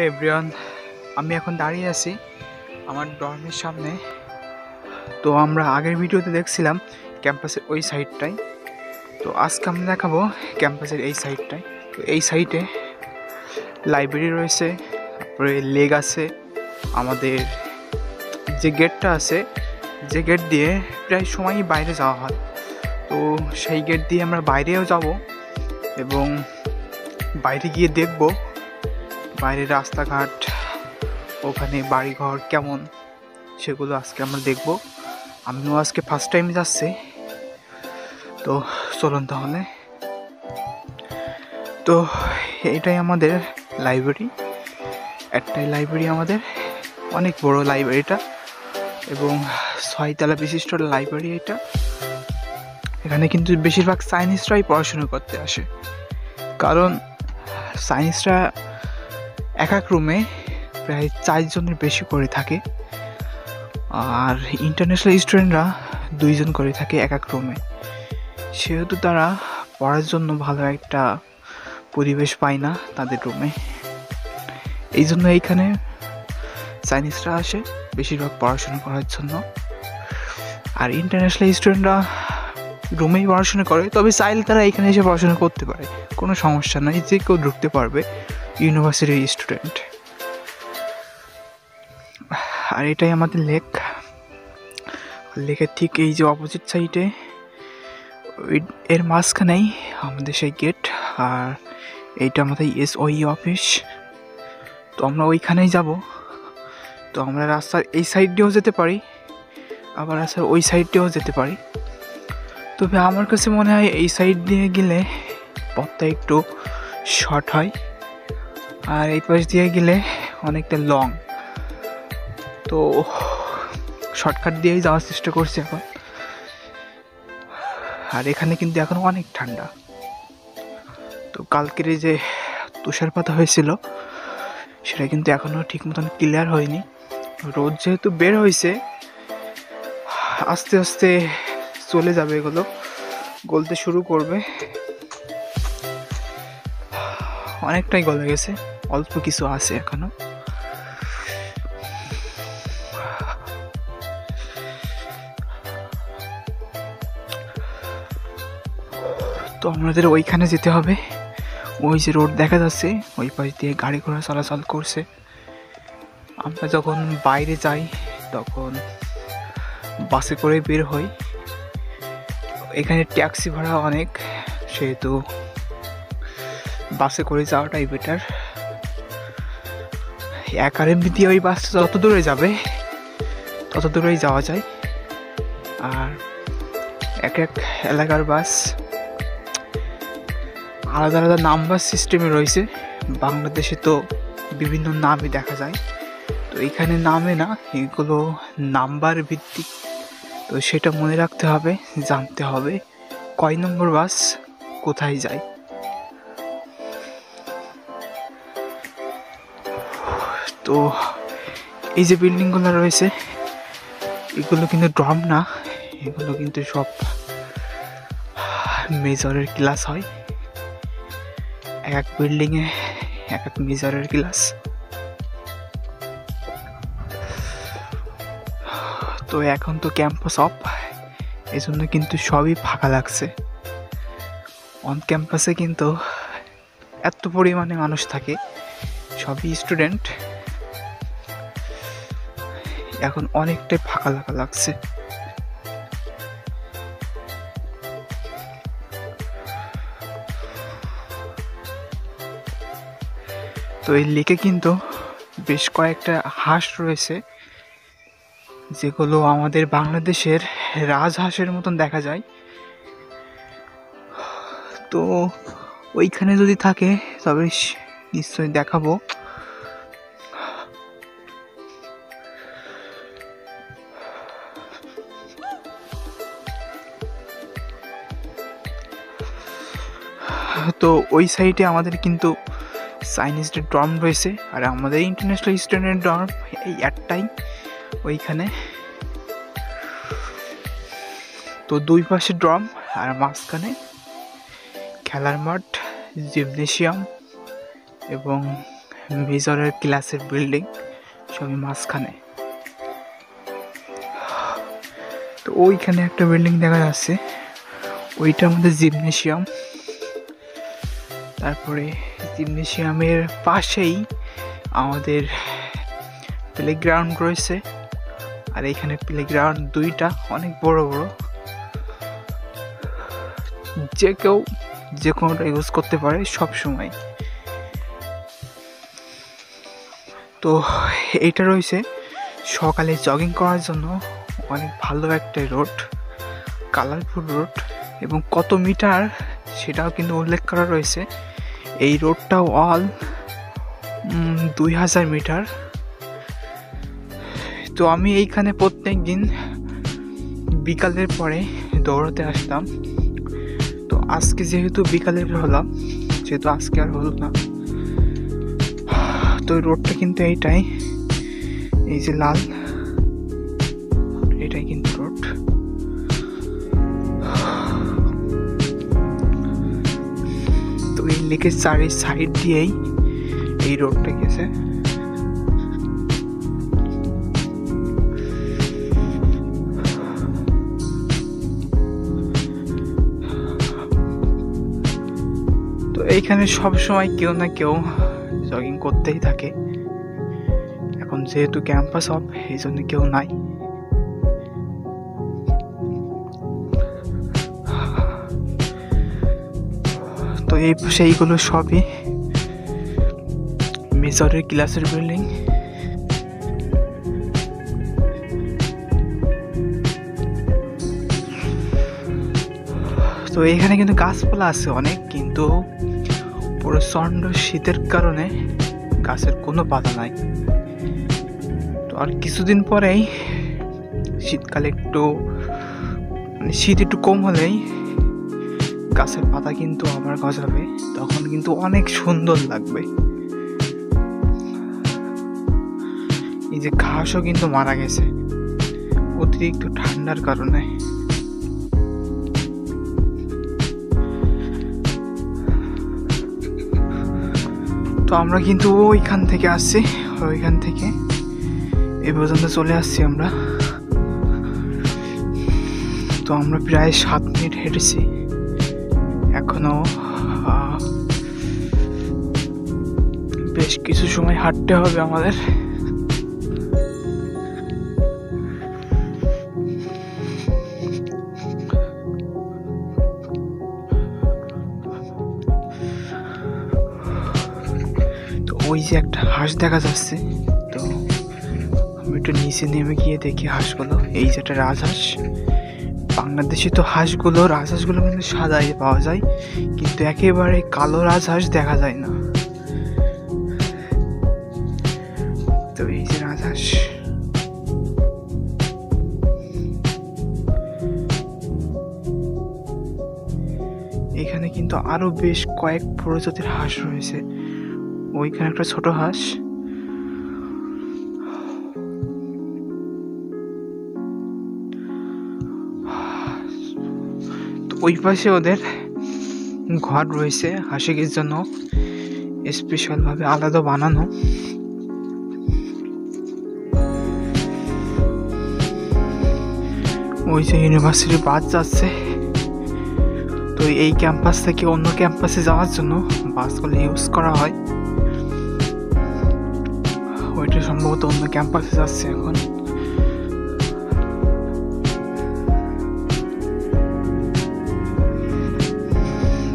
Everyone, আমি এখন দাঁড়িয়ে আছি আমার ডর্মের সামনে। তো আমরা আগের ভিডিওতে দেখছিলাম ক্যাম্পাসের ওই সাইডটাই, তো আজকে আমরা দেখাবো ক্যাম্পাসের এই সাইডটাই। তো এই সাইডে লাইব্রেরি রয়েছে, তারপরে লেক আছে, আমাদের যে গেটটা আছে, যে গেট দিয়ে প্রায় সময়ই বাইরে যাওয়া হয়, তো সেই গেট দিয়ে আমরা বাইরেও যাব এবং বাইরে গিয়ে দেখব বাইরের রাস্তাঘাট, ওখানে বাড়িঘর কেমন, সেগুলো আজকে আমরা দেখব। আমিও আজকে ফার্স্ট টাইম যাচ্ছি, তো চলুন তাহলে। তো এটাই আমাদের লাইব্রেরি, একটাই লাইব্রেরি আমাদের, অনেক বড় লাইব্রেরিটা এবং 6 তলা বিশিষ্ট লাইব্রেরি এটা। এখানে কিন্তু বেশিরভাগ সায়েন্সরাই পড়াশোনা করতে আসে, কারণ সায়েন্সরা এক এক রুমে প্রায় 4 জনের বেশি করে থাকে, আর ইন্টারন্যাশনাল স্টুডেন্টরা 2 জন করে থাকে এক এক রুমে। সেহেতু তারা পড়ার জন্য ভালো একটা পরিবেশ পায় না তাদের রুমে, এই জন্য এইখানে সায়েন্সরা আসে বেশিরভাগ পড়াশোনা করার জন্য। আর ইন্টারন্যাশনাল স্টুডেন্টরা রুমেই পড়াশোনা করে, তবে চাইলে তারা এখানে এসে পড়াশোনা করতে পারে, কোনো সমস্যা নাই, যে কেউ ঢুকতে পারবে, ইউনিভার্সিটির স্টুডেন্ট। আর এটাই আমাদের লেক, লেকের ঠিক এই যে অপোজিট সাইডে এর মাঝখানেই আমাদের সেই গেট, আর এইটা আমাদের SOE অফিস। তো আমরা ওইখানেই যাব। তো আমরা রাস্তার এই সাইড দিয়েও যেতে পারি, আবার রাস্তার ওই সাইড দিয়েও যেতে পারি, তবে আমার কাছে মনে হয় এই সাইড দিয়ে গেলে পথটা একটু শর্ট হয়, আর এই পাশ দিয়ে গেলে অনেকটা লং। তো শর্টকাট দিয়েই যাওয়ার চেষ্টা করছি এখন। আর এখানে কিন্তু এখন অনেক ঠান্ডা। তো কালকের যে তুষারপাত হয়েছিল সেটা কিন্তু এখনও ঠিক মতন ক্লিয়ার হয়নি। রোদ যেহেতু বের হয়েছে, আস্তে আস্তে চলে যাবে, এগুলো গলতে শুরু করবে। অনেকটাই গলে গেছে, অল্প কিছু আছে এখনো। তো আমাদের ওইখানে যেতে হবে, ওই যে রোড দেখা যাচ্ছে ওই পাশ দিয়ে গাড়ি ঘোড়া চলাচল করছে। আমরা যখন বাইরে যাই তখন বাসে করে বের হই, এখানে ট্যাক্সি ভাড়া অনেক, সেহেতু বাসে করে যাওয়াটাই বেটার। 1 RMB দিয়ে ওই বাসটা যত দূরে যাবে তত দূরেই যাওয়া যায়। আর এক এক এলাকার বাস আলাদা আলাদা নাম্বার সিস্টেমে রয়েছে, বাংলাদেশে তো বিভিন্ন নামই দেখা যায়, তো এখানে নামে না, এগুলো নাম্বার ভিত্তিক। তো সেটা মনে রাখতে হবে, জানতে হবে কয় নম্বর বাস কোথায় যায়। তো এই যে বিল্ডিংগুলো রয়েছে এগুলো কিন্তু ডর্ম না, এগুলো কিন্তু সব মেজরের ক্লাস হয়, এক বিল্ডিংয়ে এক এক মেজরের ক্লাস। তো এখন তো ক্যাম্পাস অফ, এই জন্য কিন্তু সবই ফাঁকা লাগছে। অন ক্যাম্পাসে কিন্তু এত পরিমাণে মানুষ থাকে, সবই স্টুডেন্ট, এখন অনেকটাই ফাঁকা লাগা লাগছে। তো এই লেকে কিন্তু বেশ কয়েকটা হাঁস রয়েছে, যেগুলো আমাদের বাংলাদেশের রাজহাঁসের মতন দেখা যায়। তো ওইখানে যদি থাকে তবে নিশ্চয়ই দেখাবো। তো ওই সাইডে আমাদের কিন্তু চাইনিজদের ডর্ম রয়েছে, আর আমাদের ইন্টারন্যাশনাল স্টুডেন্টের ডর্ম এই একটাই ওইখানে। তো দুই পাশে ডর্ম, আর মাঝখানে খেলার মাঠ, জিমনেশিয়াম এবং মেজরের ক্লাসের বিল্ডিং সবই মাঝখানে। তো ওইখানে একটা বিল্ডিং দেখা যাচ্ছে, ওইটা আমাদের জিমনেশিয়াম। তারপরে জিমনেশিয়ামের পাশেই আমাদের প্লেগ্রাউন্ড রয়েছে, আর এখানে প্লেগ্রাউন্ড দুইটা অনেক বড় বড়, যে কেউ যে কোনোটা ইউজ করতে পারে সব সময়। তো এইটা রয়েছে সকালে জগিং করার জন্য অনেক ভালো একটা রোড, কালারফুল রোড, এবং কত মিটার সেটাও কিন্তু উল্লেখ করা রয়েছে। এই রোডটাও অল 2000 মিটার। তো আমি এইখানে প্রত্যেক দিন বিকালের পরে দৌড়াতে আসতাম। তো আজকে যেহেতু বিকালের হলাম, যেহেতু আজকে আর হলো না, তো রোডটা কিন্তু এইটাই, এই যে লাল, এটাই কিন্তু রোড। তো এই লেকের চারি সাইড দিয়েই এই রোডটা গেছে। তো এইখানে সব সময় কেউ না কেউ জগিং করতেই থাকে। এখন যেহেতু ক্যাম্পাস অফ, এই জন্য কেউ নাই। তো এই পাশে এইগুলো সবই মেজরের ক্লাসের বিল্ডিং। তো এখানে কিন্তু গাছপালা আছে অনেক, কিন্তু প্রচণ্ড শীতের কারণে গাছের কোনো পাতা নাই। তো আর কিছুদিন পরেই শীতকালে একটু শীত একটু কম হলেই গাছের পাতা কিন্তু আবার গজাবে, তখন কিন্তু অনেক সুন্দর লাগবে। এই যে ঘাসও কিন্তু মারা গেছে অতিরিক্ত ঠান্ডার কারণে। তো আমরা কিন্তু ওইখান থেকে আসছি, ওইখান থেকে এ পর্যন্ত চলে আসছি আমরা। তো আমরা প্রায় 7 মিনিট হেঁটেছি, এখনো বেশ কিছু সময় হাঁটতে হবে আমাদের। তো ওই যে একটা হাঁস দেখা যাচ্ছে, তো আমি একটু নিচে নেমে গিয়ে দেখি হাঁসগুলো। এই যে একটা রাজহাঁস। বাংলাদেশে তো হাঁসগুলো, রাজহাঁসগুলো কিন্তু সাদাই পাওয়া যায়, কিন্তু একেবারে কালো রাজহাঁস দেখা যায় না। তো এই যে রাজহাঁস, এখানে কিন্তু আরো বেশ কয়েক প্রজাতির হাঁস রয়েছে। ওইখানে একটা ছোট হাঁস। ওই পাশে ওদের ঘর রয়েছে হাঁসের জন্য, স্পেশাল ভাবে আলাদা বানানো। ওই যে ইউনিভার্সিটির বাস যাচ্ছে। তো এই ক্যাম্পাস থেকে অন্য ক্যাম্পাসে যাওয়ার জন্য বাসগুলো ইউজ করা হয়। ওইটা সম্ভবত অন্য ক্যাম্পাসে যাচ্ছে এখন।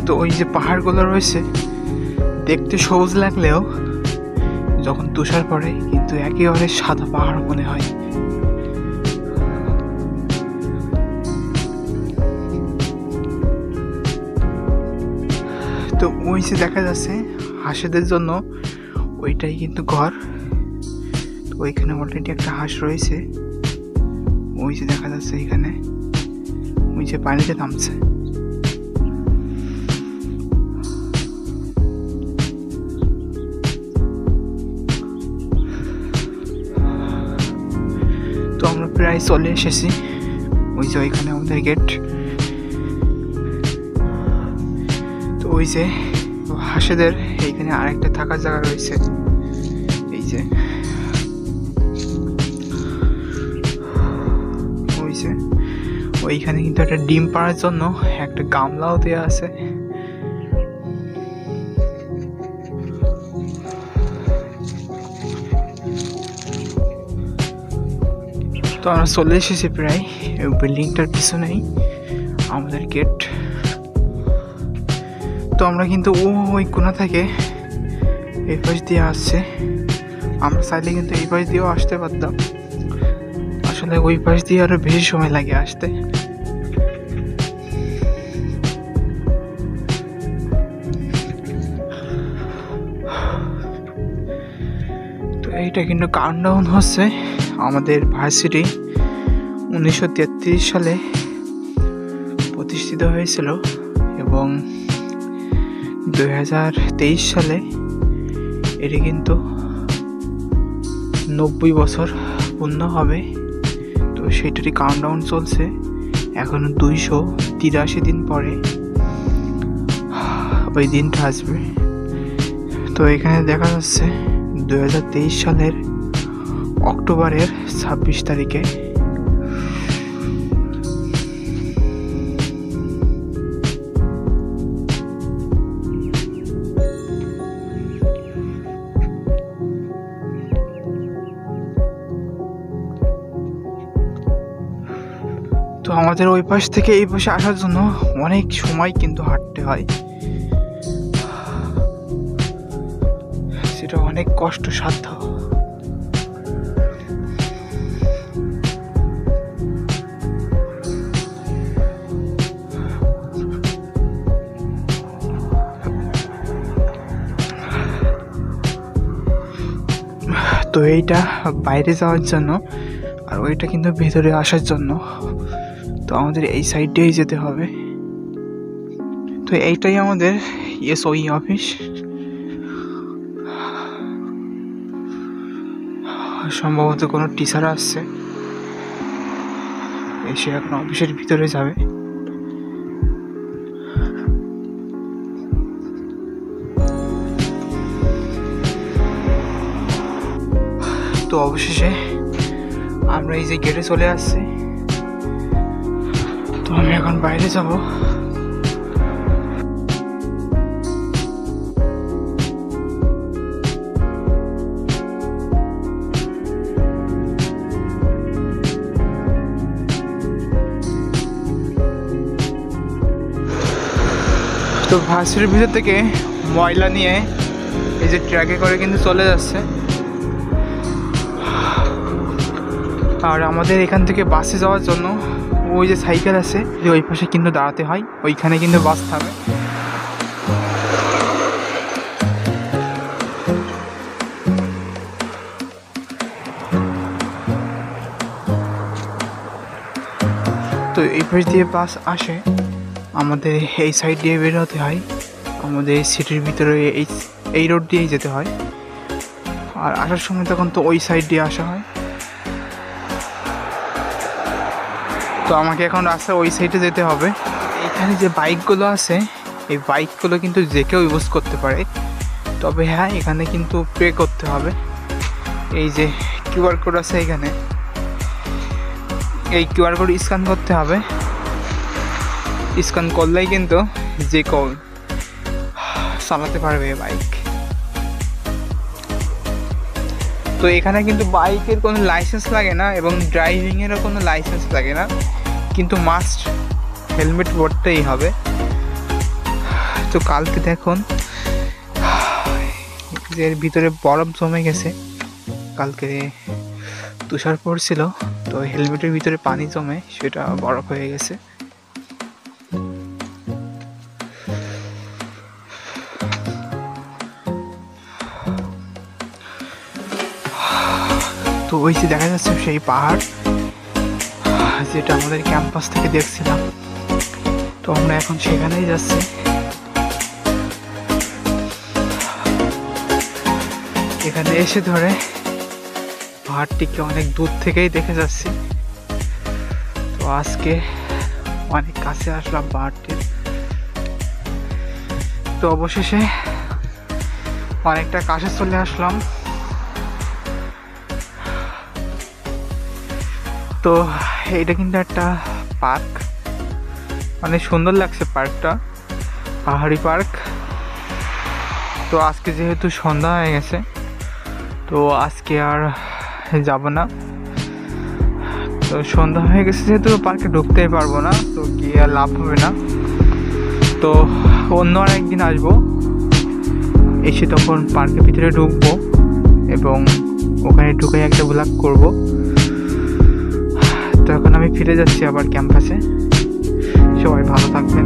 তো ওই যে পাহাড়গুলো রয়েছে, দেখতে সবুজ লাগলেও যখন তুষার পড়ে কিন্তু একেবারে সাদা পাহাড় মনে হয়। তো ওই যে দেখা যাচ্ছে হাঁসেদের জন্য ওইটাই কিন্তু ঘর। তো ওইখানে অলরেডি একটা হাঁস রয়েছে, ওই যে দেখা যাচ্ছে এখানে, ওই যে পানিতে নামছে। তো আমরা প্রায় চলে এসেছি, ওই যে ওইখানে আমাদের গেট। তো ওই যে হাঁসেদের এইখানে আরেকটা থাকার জায়গা রয়েছে। ওইখানে কিন্তু একটা ডিম পাড়ার জন্য একটা গামলাও দেওয়া আছে। তো আমরা চলে এসেছি প্রায় বিল্ডিংটার পিছনেই আমাদের গেট। তো আমরা কিন্তু ওই কোণা থেকে এই পাশ দিয়ে আসছে, আমরা চাইলে কিন্তু এই পাশ দিয়েও আসতে পারতাম, আসলে ওই পাশ দিয়ে আরো বেশি সময় লাগে আসতে। তো এইটা কিন্তু কাউন্টডাউন হচ্ছে আমাদের ভার্সিটি 1933 সালে প্রতিষ্ঠিত হয়েছিল এবং 2023 সালে এটি কিন্তু 90 বছর পূর্ণ হবে। তো সেটারই কাউন্টডাউন চলছে, এখনো 283 দিন পরে ওই দিনটা আসবে। তো এখানে দেখা যাচ্ছে 2023 সালের অক্টোবরের 26 তারিখে তো আমাদের ওই পাশ থেকে এই পাশে আসার জন্য অনেক সময় কিন্তু হাঁটতে হয়, সেটা অনেক কষ্টসাধ্য। তো এইটা বাইরে যাওয়ার জন্য আর ওইটা কিন্তু ভেতরে আসার জন্য, তো আমাদের এই সাইড দিয়েই যেতে হবে। তো এইটাই আমাদের এসওই অফিস, সম্ভবত কোনো টিচার আসছে, এসে এখন অফিসের ভিতরে যাবে। তো অবশেষে আমরা এই যে গেটে চলে আসছি। তো আমি এখন বাইরে যাব। তো ভার্সিটির ভিতর থেকে ময়লা নিয়ে এই যে ট্রাকে করে কিন্তু চলে যাচ্ছে, আর আমাদের এখান থেকে বাসে যাওয়ার জন্য ওই যে সাইকেল আছে ওই পাশে কিন্তু দাঁড়াতে হয়, ওইখানে কিন্তু বাস থামে। তো এই পাশ দিয়ে বাস আসে, আমাদের এই সাইড দিয়ে বের হতে হয়, আমাদের সিটির ভিতরে এই রোড দিয়েই যেতে হয়, আর আসার সময় তখন তো ওই সাইড দিয়ে আসা হয়। তো আমাকে এখন রাস্তা ওই সাইডে যেতে হবে। এখানে যে বাইকগুলো আছে এই বাইকগুলো কিন্তু যে কেউ ইউজ করতে পারে, তবে হ্যাঁ এখানে কিন্তু পে করতে হবে। এই যে কিউআর কোড আছে এখানে, এই কিউআর কোড স্ক্যান করতে হবে, স্ক্যান করলেই কিন্তু যে কেউ চালাতে পারবে বাইক। তো এখানে কিন্তু বাইকের কোনো লাইসেন্স লাগে না এবং ড্রাইভিংয়েরও কোনো লাইসেন্স লাগে না, কিন্তু মাস্ট হেলমেট পরতেই হবে। তো কালকে দেখুন যে ভিতরে বরফ জমে গেছে, কালকে তুষার পড়ছিল, তো হেলমেটের ভিতরে পানি জমে সেটা বরফ হয়ে গেছে। তো ওই যে দেখা যাচ্ছে সেই পাহাড় যেটা আমাদের ক্যাম্পাস থেকে দেখছিলাম, তো আমরা এখন সেখানেই যাচ্ছি। এখানে এসে ধরে পাহাড়টিকে অনেক দূর থেকেই দেখে যাচ্ছি। তো আজকে অনেক কাছে আসলাম পাহাড়টির। তো অবশেষে অনেকটা কাছে চলে আসলাম। তো এটা কিন্তু একটা পার্ক, অনেক সুন্দর লাগছে পার্কটা, পাহাড়ি পার্ক। তো আজকে যেহেতু সন্ধ্যা হয়ে গেছে, তো আজকে আর যাব না। তো সন্ধ্যা হয়ে গেছে যেহেতু পার্কে ঢুকতেই পারবো না, তো গিয়ে আর লাভ হবে না। তো অন্য আর একদিন আসবো, এসে তখন পার্কের ভিতরে ঢুকবো এবং ওখানে ঢুকে একটা ব্লগ করব। তো এখন আমি ফিরে যাচ্ছি আবার ক্যাম্পাসে। সবাই ভালো থাকবেন।